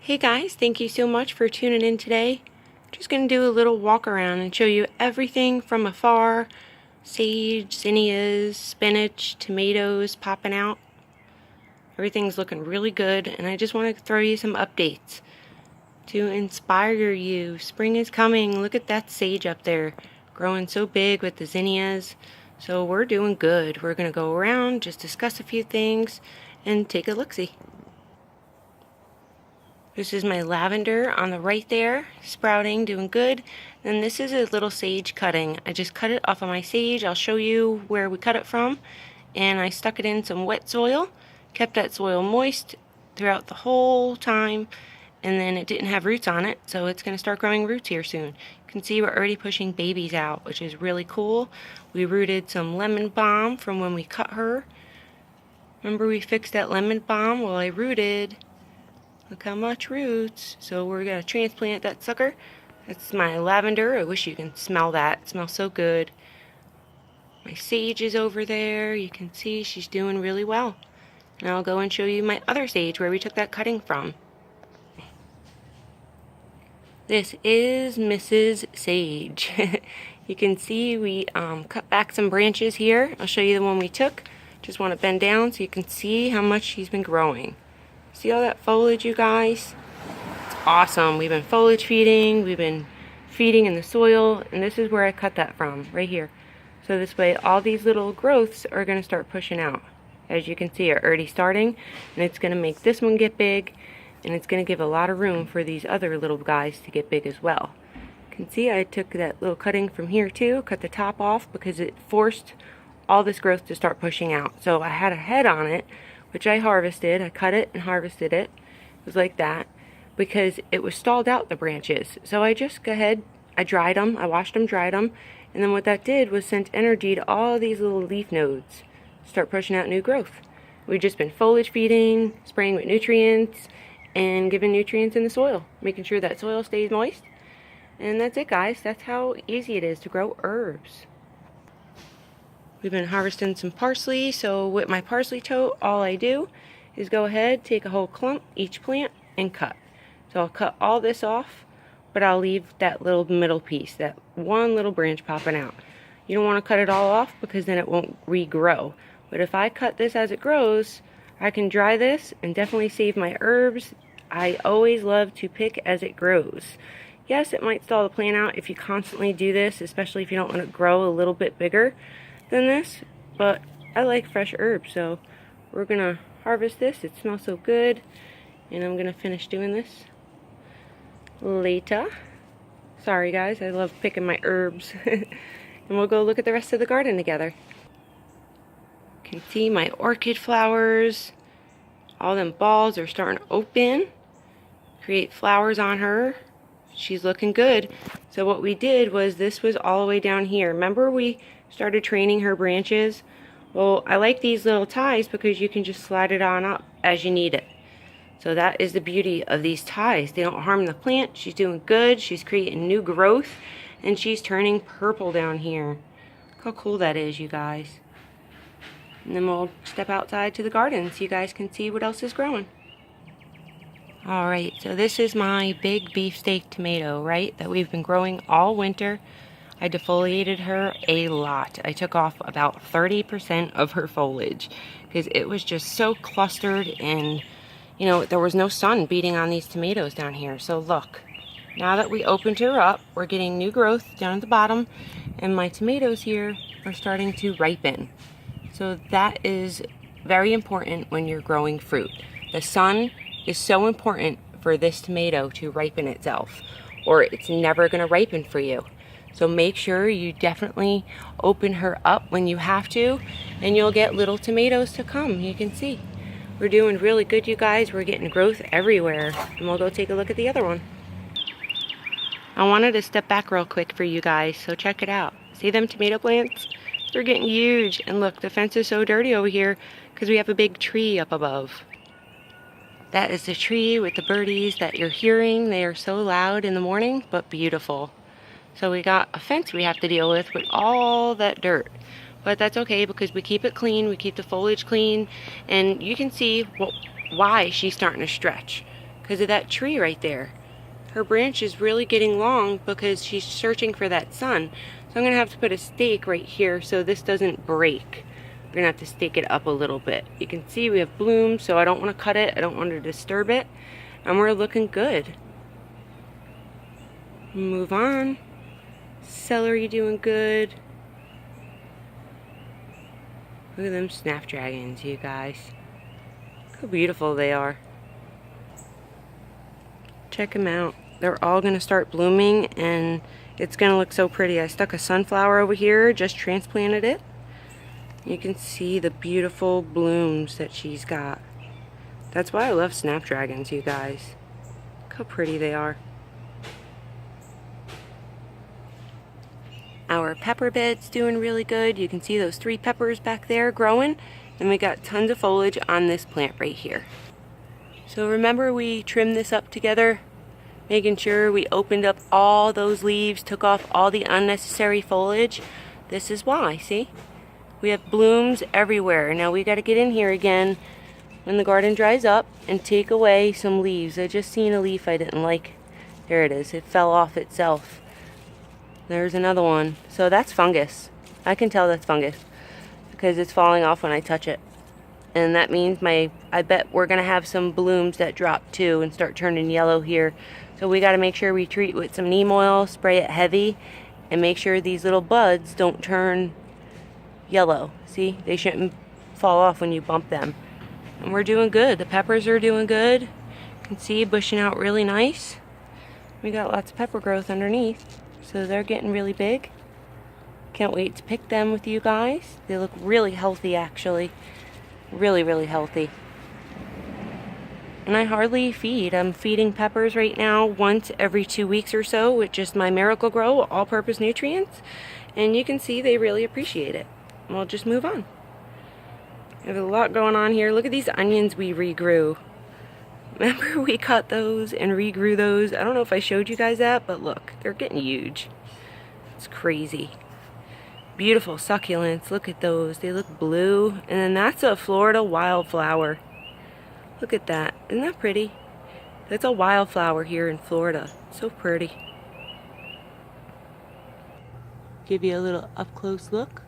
Hey guys, thank you so much for tuning in today. Just going to do a little walk around and show you everything from afar. Sage, zinnias, spinach, tomatoes popping out. Everything's looking really good, and I just want to throw you some updates to inspire you. Spring is coming. Look at that sage up there growing so big with the zinnias. So we're doing good. We're going to go around, just discuss a few things, and take a look-see. This is my lavender on the right there, sprouting, doing good. Then this is a little sage cutting. I just cut it off of my sage. I'll show you where we cut it from. And I stuck it in some wet soil, kept that soil moist throughout the whole time, and then it didn't have roots on it, so it's going to start growing roots here soon. You can see we're already pushing babies out, which is really cool. We rooted some lemon balm from when we cut her. Remember we fixed that lemon balm? Well, I rooted. Look how much roots. So we're going to transplant that sucker. That's my lavender. I wish you can smell that. It smells so good. My sage is over there. You can see she's doing really well. And I'll go and show you my other sage where we took that cutting from. This is Mrs. Sage. You can see we cut back some branches here. I'll show you the one we took. Just want to bend down so you can see how much she's been growing. See all that foliage, you guys? It's awesome. We've been foliage feeding. We've been feeding in the soil. And this is where I cut that from, right here. So this way, all these little growths are going to start pushing out. As you can see, are already starting. And it's going to make this one get big. And it's going to give a lot of room for these other little guys to get big as well. You can see I took that little cutting from here too. Cut the top off because it forced all this growth to start pushing out. So I had a head on it, which I harvested. I cut it and harvested it. It was like that because it was stalled out, the branches. So I just go ahead, I dried them, I washed them, dried them, and then what that did was sent energy to all these little leaf nodes, start pushing out new growth. We've just been foliage feeding, spraying with nutrients, and giving nutrients in the soil, making sure that soil stays moist. And that's it, guys. That's how easy it is to grow herbs. We've been harvesting some parsley, so with my parsley tote, all I do is go ahead, take a whole clump, each plant, and cut. So I'll cut all this off, but I'll leave that little middle piece, that one little branch popping out. You don't want to cut it all off because then it won't regrow. But if I cut this as it grows, I can dry this and definitely save my herbs. I always love to pick as it grows. Yes, it might stall the plant out if you constantly do this, especially if you don't want to grow a little bit bigger than this, but I like fresh herbs, so we're gonna harvest this. It smells so good, and I'm gonna finish doing this later. Sorry guys, I love picking my herbs. And we'll go look at the rest of the garden together. You can see my orchid flowers. All them balls are starting to open, create flowers on her. She's looking good. So what we did was, this was all the way down here. Remember we started training her branches? Well, I like these little ties because you can just slide it on up as you need it. So that is the beauty of these ties. They don't harm the plant. She's doing good. She's creating new growth, and she's turning purple down here. Look how cool that is, you guys. And then we'll step outside to the garden so you guys can see what else is growing. Alright, so this is my big beefsteak tomato, right, that we've been growing all winter. I defoliated her a lot. I took off about 30% of her foliage because it was just so clustered, and you know, there was no sun beating on these tomatoes down here. So look, now that we opened her up, we're getting new growth down at the bottom, and my tomatoes here are starting to ripen. So that is very important when you're growing fruit. The sun is so important for this tomato to ripen itself, or it's never going to ripen for you. So make sure you definitely open her up when you have to, and you'll get little tomatoes to come. You can see we're doing really good, you guys. We're getting growth everywhere. And we'll go take a look at the other one. I wanted to step back real quick for you guys, so check it out. See them tomato plants? They're getting huge. And look, the fence is so dirty over here because we have a big tree up above. That is the tree with the birdies that you're hearing. They are so loud in the morning, but beautiful. So we got a fence we have to deal with all that dirt. But that's okay because we keep it clean, we keep the foliage clean, and you can see why she's starting to stretch. because of that tree right there. Her branch is really getting long because she's searching for that sun. So I'm going to have to put a stake right here so this doesn't break. We're going to have to stake it up a little bit. You can see we have blooms, so I don't want to cut it. I don't want to disturb it. And we're looking good. Move on. Celery doing good. Look at them snapdragons, you guys. Look how beautiful they are. Check them out. They're all going to start blooming and it's going to look so pretty. I stuck a sunflower over here, just transplanted it. You can see the beautiful blooms that she's got. That's why I love snapdragons, you guys. Look how pretty they are. Our pepper bed's doing really good. You can see those 3 peppers back there growing. And we got tons of foliage on this plant right here. So remember we trimmed this up together, making sure we opened up all those leaves, took off all the unnecessary foliage. This is why, see? We have blooms everywhere. Now we got to get in here again when the garden dries up and take away some leaves. I just seen a leaf I didn't like. There it is. It fell off itself. There's another one. So that's fungus. I can tell that's fungus because it's falling off when I touch it. And that means I bet we're going to have some blooms that drop too and start turning yellow here. So we got to make sure we treat with some neem oil, spray it heavy, and make sure these little buds don't turn yellow. See, they shouldn't fall off when you bump them. And we're doing good. The peppers are doing good. You can see bushing out really nice. We got lots of pepper growth underneath. So they're getting really big. Can't wait to pick them with you guys. They look really healthy actually. Really, really healthy. And I hardly feed. I'm feeding peppers right now once every 2 weeks or so with just my Miracle Grow all-purpose nutrients. And you can see they really appreciate it. And we'll just move on. There's a lot going on here. Look at these onions we regrew. Remember we cut those and regrew those? I don't know if I showed you guys that, but look, they're getting huge. It's crazy. Beautiful succulents. Look at those. They look blue. And then that's a Florida wildflower. Look at that. Isn't that pretty? That's a wildflower here in Florida. So pretty. Give you a little up-close look.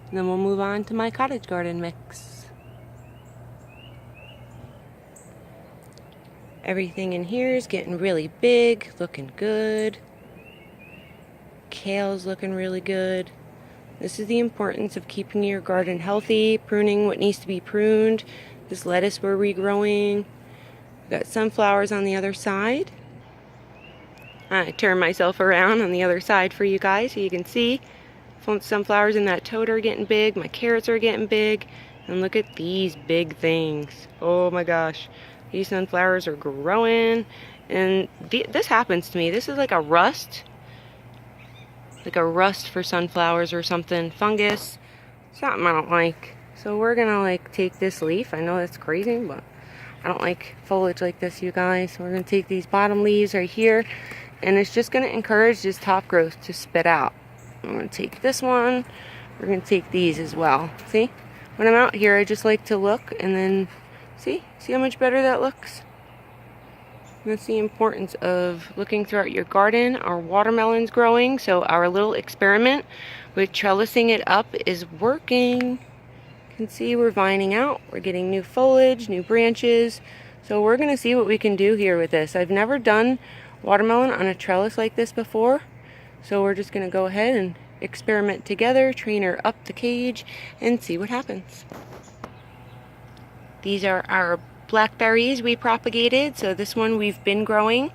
And then we'll move on to my cottage garden mix. Everything in here is getting really big, looking good. Kale's looking really good. This is the importance of keeping your garden healthy, pruning what needs to be pruned. This lettuce we're regrowing. We've got sunflowers on the other side. I turn myself around on the other side for you guys so you can see. Sunflowers in that tote are getting big. My carrots are getting big. And look at these big things. Oh my gosh. These sunflowers are growing. And this happens to me. This is like a rust. Like a rust for sunflowers or something. Fungus. Something I don't like. So we're gonna like take this leaf. I know that's crazy, but I don't like foliage like this, you guys. So we're gonna take these bottom leaves right here. And it's just gonna encourage this top growth to spit out. I'm gonna take this one. We're gonna take these as well. See? When I'm out here, I just like to look and then see how much better that looks? That's the importance of looking throughout your garden. Our watermelon's growing, so our little experiment with trellising it up is working. You can see we're vining out. We're getting new foliage, new branches. So we're gonna see what we can do here with this. I've never done watermelon on a trellis like this before. So we're just gonna go ahead and experiment together, train her up the cage, and see what happens. These are our blackberries we propagated. So this one we've been growing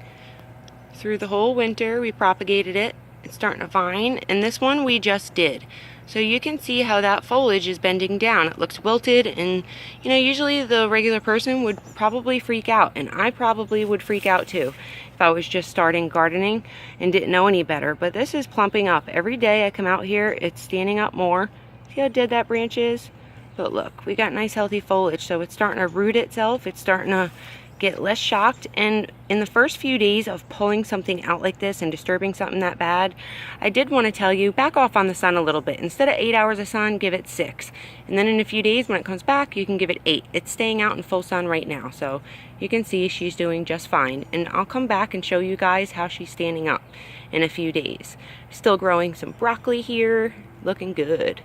through the whole winter. We propagated it. It's starting to vine. And this one we just did. So you can see how that foliage is bending down. It looks wilted, and you know, usually the regular person would probably freak out, and I probably would freak out too if I was just starting gardening and didn't know any better. But this is plumping up. Every day I come out here, it's standing up more. See how dead that branch is? But look, we got nice healthy foliage, so it's starting to root itself. It's starting to get less shocked. And in the first few days of pulling something out like this and disturbing something that bad, I did want to tell you, back off on the sun a little bit. Instead of 8 hours of sun, give it 6. And then in a few days when it comes back, you can give it 8. It's staying out in full sun right now, so you can see she's doing just fine. And I'll come back and show you guys how she's standing up in a few days. Still growing some broccoli here, looking good.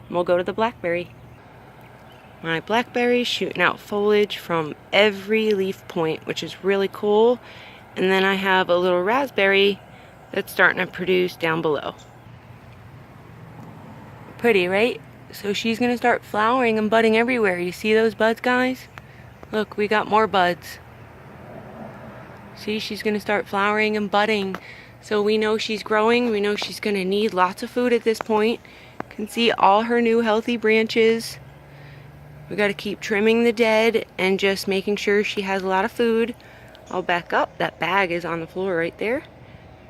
And we'll go to the blackberry. My blackberry's shooting out foliage from every leaf point, which is really cool. And then I have a little raspberry that's starting to produce down below. Pretty, right? So she's gonna start flowering and budding everywhere. You see those buds, guys? Look, we got more buds. See, she's gonna start flowering and budding. So we know she's growing. We know she's gonna need lots of food at this point. You can see all her new healthy branches. We got to keep trimming the dead and just making sure she has a lot of food. I'll back up. That bag is on the floor right there.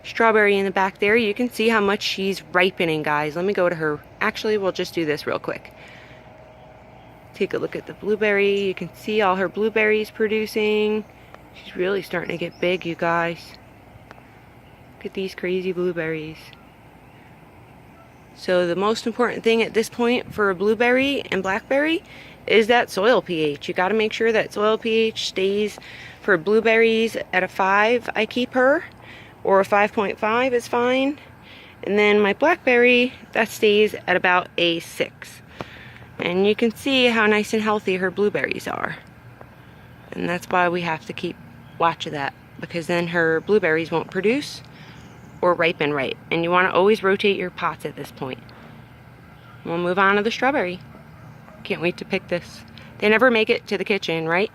Strawberry in the back there. You can see how much she's ripening, guys. Let me go to her. Actually, we'll just do this real quick. Take a look at the blueberry. You can see all her blueberries producing. She's really starting to get big, you guys. Look at these crazy blueberries. So the most important thing at this point for a blueberry and blackberry is that soil pH. You got to make sure that soil pH stays for blueberries at a 5. I keep her, or a 5.5 is fine. And then my blackberry, that stays at about a 6. And you can see how nice and healthy her blueberries are. And that's why we have to keep watch of that, because then her blueberries won't produce or ripen right. And you want to always rotate your pots at this point. We'll move on to the strawberry. Can't wait to pick this. They never make it to the kitchen, right?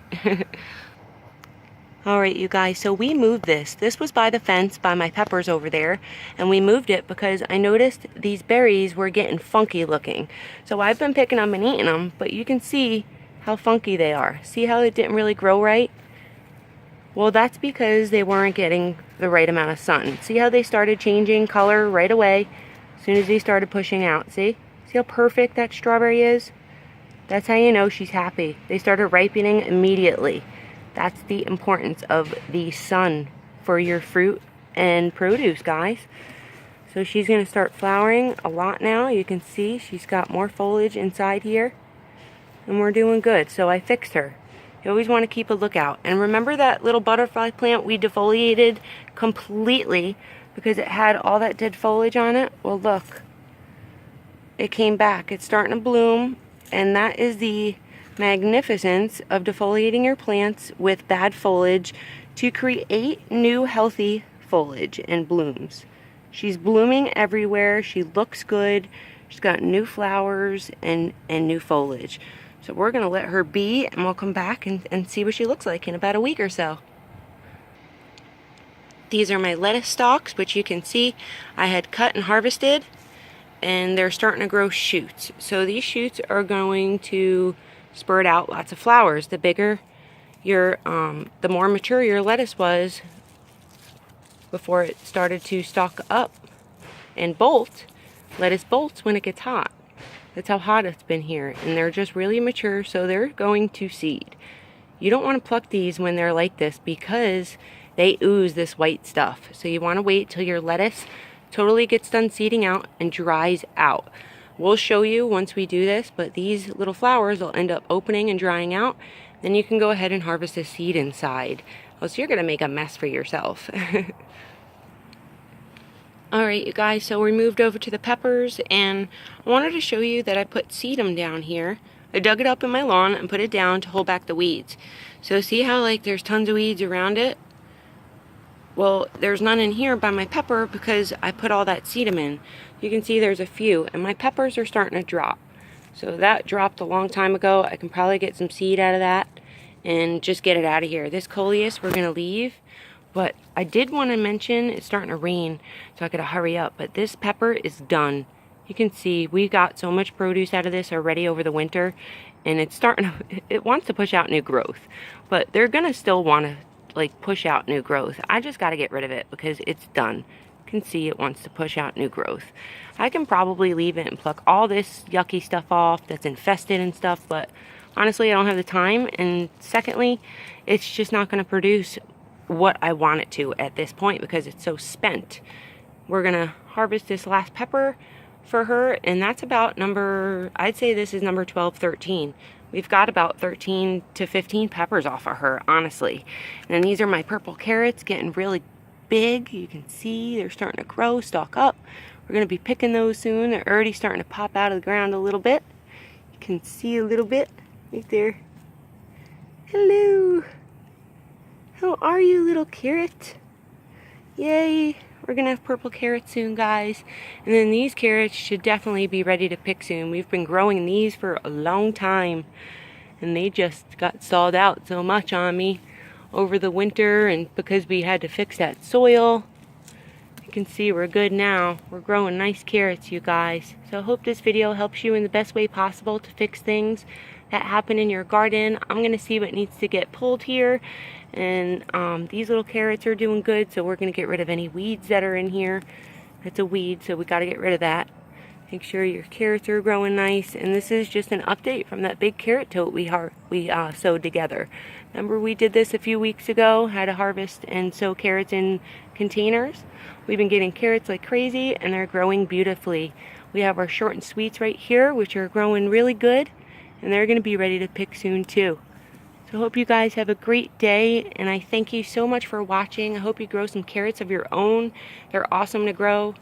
Alright, you guys, so we moved this. This was by the fence by my peppers over there, and we moved it because I noticed these berries were getting funky looking. So I've been picking them and eating them, but you can see how funky they are. See how it didn't really grow right? Well, that's because they weren't getting the right amount of sun. See how they started changing color right away as soon as they started pushing out? See how perfect that strawberry is? That's how you know she's happy. They started ripening immediately. That's the importance of the sun for your fruit and produce, guys. So she's going to start flowering a lot now. You can see she's got more foliage inside here. And we're doing good. So I fixed her. You always want to keep a lookout. And remember that little butterfly plant we defoliated completely because it had all that dead foliage on it? Well, look. It came back. It's starting to bloom. And that is the magnificence of defoliating your plants with bad foliage to create new healthy foliage and blooms. She's blooming everywhere. She looks good. She's got new flowers and new foliage. So we're going to let her be, and we'll come back and see what she looks like in about a week or so. These are my lettuce stalks, which you can see I had cut and harvested. And they're starting to grow shoots. So these shoots are going to spurt out lots of flowers. The bigger your, the more mature your lettuce was before it started to stalk up and bolt. Lettuce bolts when it gets hot. That's how hot it's been here. And they're just really mature, so they're going to seed. You don't want to pluck these when they're like this because they ooze this white stuff. So you want to wait till your lettuce totally gets done seeding out and dries out. We'll show you once we do this, but these little flowers will end up opening and drying out. Then you can go ahead and harvest the seed inside. Oh, so you're going to make a mess for yourself. Alright, you guys, so we moved over to the peppers, and I wanted to show you that I put sedum down here. I dug it up in my lawn and put it down to hold back the weeds. So see how like there's tons of weeds around it? Well, there's none in here by my pepper because I put all that sedum in. You can see there's a few, and my peppers are starting to drop. So that dropped a long time ago. I can probably get some seed out of that and just get it out of here. This coleus we're going to leave, but I did want to mention it's starting to rain, so I got to hurry up. But this pepper is done. You can see we got so much produce out of this already over the winter, and it's starting to, it wants to push out new growth, but they're going to still want to like push out new growth. I just got to get rid of it because it's done. You can see it wants to push out new growth. I can probably leave it and pluck all this yucky stuff off that's infested and stuff, but honestly, I don't have the time, and secondly, it's just not going to produce what I want it to at this point because it's so spent. We're going to harvest this last pepper for her, and that's about number, I'd say this is number 12, 13. We've got about 13 to 15 peppers off of her, honestly. And these are my purple carrots getting really big. You can see they're starting to grow, stalk up. We're going to be picking those soon. They're already starting to pop out of the ground a little bit. You can see a little bit right there. Hello. How are you, little carrot? Yay. We're going to have purple carrots soon, guys. And then these carrots should definitely be ready to pick soon. We've been growing these for a long time. And they just got stalled out so much on me over the winter. And because we had to fix that soil, you can see we're good now. We're growing nice carrots, you guys. So I hope this video helps you in the best way possible to fix things that happen in your garden. I'm going to see what needs to get pulled here. And these little carrots are doing good, so we're going to get rid of any weeds that are in here. It's a weed, so we got to get rid of that. Make sure your carrots are growing nice. And this is just an update from that big carrot tote we sowed together. Remember we did this a few weeks ago, had to harvest and sow carrots in containers. We've been getting carrots like crazy, and they're growing beautifully. We have our short and sweets right here, which are growing really good, and they're going to be ready to pick soon too. So I hope you guys have a great day, and I thank you so much for watching. I hope you grow some carrots of your own. They're awesome to grow.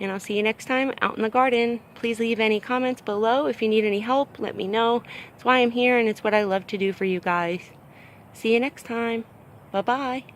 And I'll see you next time out in the garden. Please leave any comments below. If you need any help, let me know. It's why I'm here, and it's what I love to do for you guys. See you next time. Bye-bye.